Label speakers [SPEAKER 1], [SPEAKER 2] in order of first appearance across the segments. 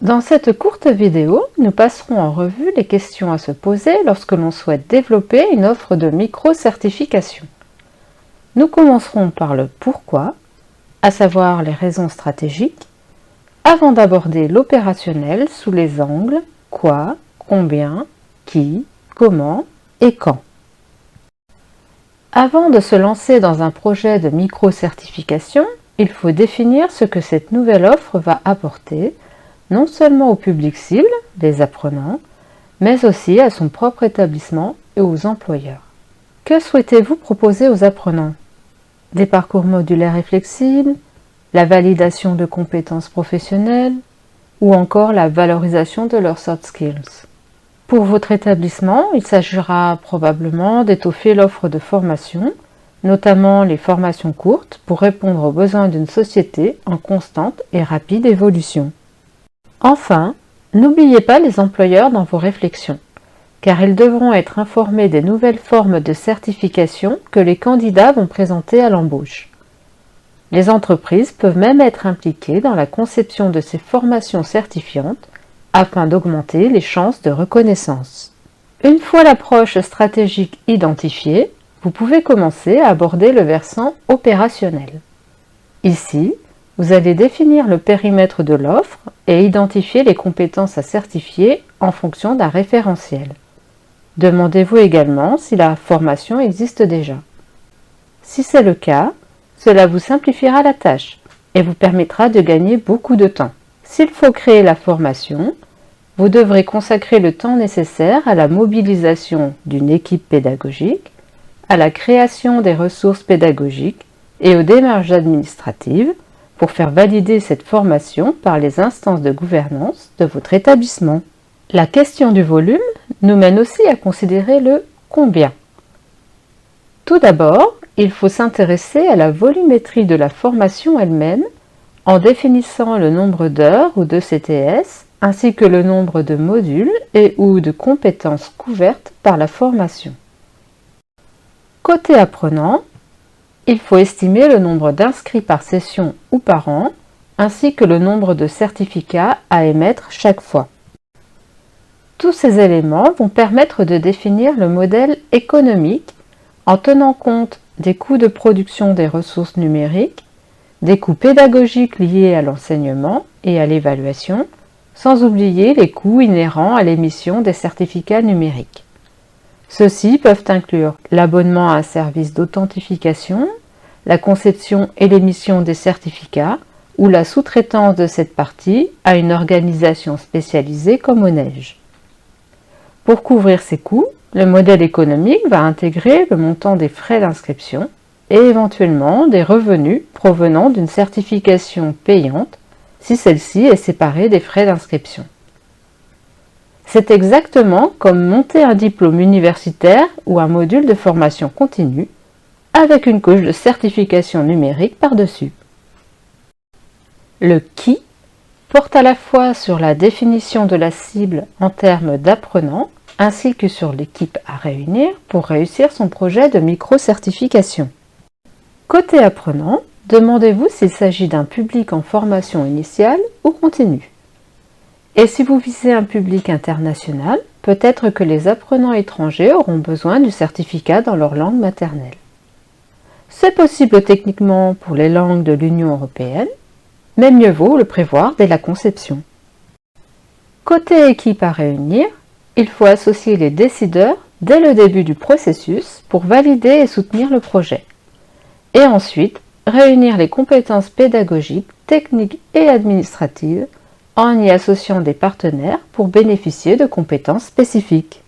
[SPEAKER 1] Dans cette courte vidéo, nous passerons en revue les questions à se poser lorsque l'on souhaite développer une offre de micro-certification. Nous commencerons par le pourquoi, à savoir les raisons stratégiques, avant d'aborder l'opérationnel sous les angles quoi, combien, qui, comment et quand. Avant de se lancer dans un projet de micro-certification, il faut définir ce que cette nouvelle offre va apporter, non seulement au public cible, les apprenants, mais aussi à son propre établissement et aux employeurs. Que souhaitez-vous proposer aux apprenants? Des parcours modulaires et flexibles, la validation de compétences professionnelles ou encore la valorisation de leurs soft skills. Pour votre établissement, il s'agira probablement d'étoffer l'offre de formation, notamment les formations courtes pour répondre aux besoins d'une société en constante et rapide évolution. Enfin, n'oubliez pas les employeurs dans vos réflexions, car ils devront être informés des nouvelles formes de certification que les candidats vont présenter à l'embauche. Les entreprises peuvent même être impliquées dans la conception de ces formations certifiantes afin d'augmenter les chances de reconnaissance. Une fois l'approche stratégique identifiée, vous pouvez commencer à aborder le versant opérationnel. Ici, vous allez définir le périmètre de l'offre et identifier les compétences à certifier en fonction d'un référentiel. Demandez-vous également si la formation existe déjà. Si c'est le cas, cela vous simplifiera la tâche et vous permettra de gagner beaucoup de temps. S'il faut créer la formation, vous devrez consacrer le temps nécessaire à la mobilisation d'une équipe pédagogique, à la création des ressources pédagogiques et aux démarches administratives pour faire valider cette formation par les instances de gouvernance de votre établissement. La question du volume nous mène aussi à considérer le combien. Tout d'abord, il faut s'intéresser à la volumétrie de la formation elle-même en définissant le nombre d'heures ou de CTS ainsi que le nombre de modules et ou de compétences couvertes par la formation. Côté apprenant, il faut estimer le nombre d'inscrits par session ou par an, ainsi que le nombre de certificats à émettre chaque fois. Tous ces éléments vont permettre de définir le modèle économique en tenant compte des coûts de production des ressources numériques, des coûts pédagogiques liés à l'enseignement et à l'évaluation, sans oublier les coûts inhérents à l'émission des certificats numériques. Ceux-ci peuvent inclure l'abonnement à un service d'authentification, la conception et l'émission des certificats ou la sous-traitance de cette partie à une organisation spécialisée comme ONEJ. Pour couvrir ces coûts, le modèle économique va intégrer le montant des frais d'inscription et éventuellement des revenus provenant d'une certification payante si celle-ci est séparée des frais d'inscription. C'est exactement comme monter un diplôme universitaire ou un module de formation continue avec une couche de certification numérique par-dessus. Le qui porte à la fois sur la définition de la cible en termes d'apprenants ainsi que sur l'équipe à réunir pour réussir son projet de micro-certification. Côté apprenant, demandez-vous s'il s'agit d'un public en formation initiale ou continue. Et si vous visez un public international, peut-être que les apprenants étrangers auront besoin du certificat dans leur langue maternelle. C'est possible techniquement pour les langues de l'Union européenne, mais mieux vaut le prévoir dès la conception. Côté équipe à réunir, il faut associer les décideurs dès le début du processus pour valider et soutenir le projet. Et ensuite, réunir les compétences pédagogiques, techniques et administratives en y associant des partenaires pour bénéficier de compétences spécifiques.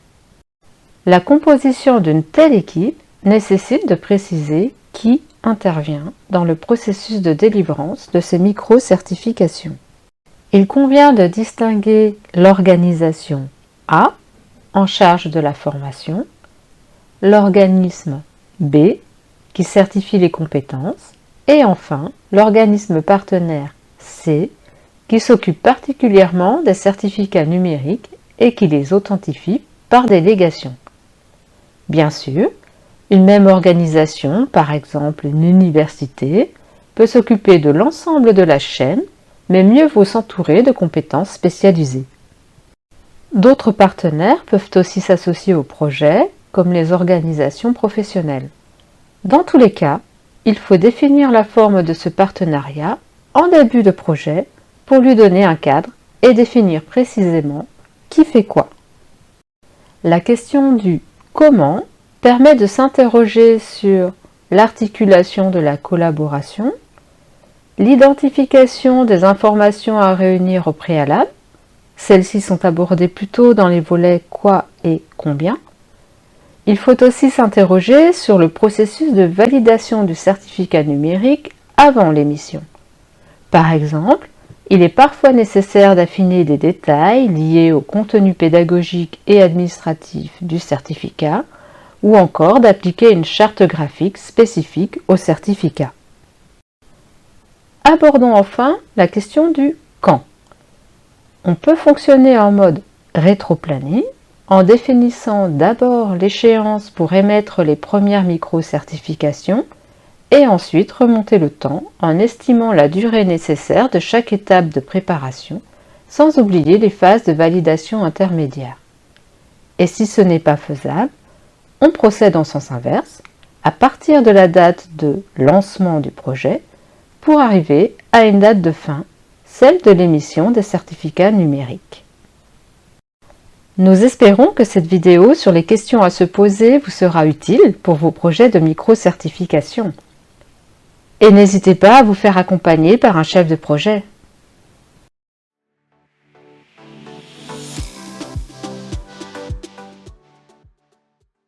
[SPEAKER 1] La composition d'une telle équipe nécessite de préciser qui intervient dans le processus de délivrance de ces micro-certifications. Il convient de distinguer l'organisation A, en charge de la formation, l'organisme B, qui certifie les compétences, et enfin l'organisme partenaire C, qui s'occupe particulièrement des certificats numériques et qui les authentifie par délégation. Bien sûr, une même organisation, par exemple une université, peut s'occuper de l'ensemble de la chaîne, mais mieux vaut s'entourer de compétences spécialisées. D'autres partenaires peuvent aussi s'associer au projet, comme les organisations professionnelles. Dans tous les cas, il faut définir la forme de ce partenariat en début de projet pour lui donner un cadre et définir précisément qui fait quoi. La question du « comment » permet de s'interroger sur l'articulation de la collaboration, l'identification des informations à réunir au préalable, celles-ci sont abordées plutôt dans les volets « quoi » et « combien ». Il faut aussi s'interroger sur le processus de validation du certificat numérique avant l'émission. Par exemple, il est parfois nécessaire d'affiner des détails liés au contenu pédagogique et administratif du certificat ou encore d'appliquer une charte graphique spécifique au certificat. Abordons enfin la question du « quand ». On peut fonctionner en mode rétro-planning en définissant d'abord l'échéance pour émettre les premières micro-certifications et ensuite remonter le temps en estimant la durée nécessaire de chaque étape de préparation, sans oublier les phases de validation intermédiaire. Et si ce n'est pas faisable, on procède en sens inverse, à partir de la date de lancement du projet, pour arriver à une date de fin, celle de l'émission des certificats numériques. Nous espérons que cette vidéo sur les questions à se poser vous sera utile pour vos projets de micro-certification. Et n'hésitez pas à vous faire accompagner par un chef de projet.